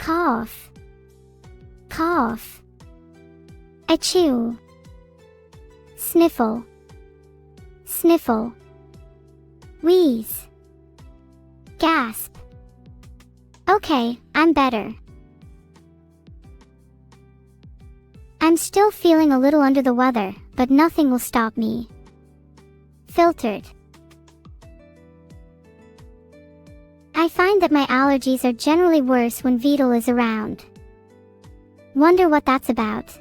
Cough. Cough. Achoo. Sniffle. Sniffle. Wheeze. Gasp. Okay, I'm better. I'm still feeling a little under the weather, but nothing will stop me. Filtered. I find that my allergies are generally worse when Beetle is around. Wonder what that's about.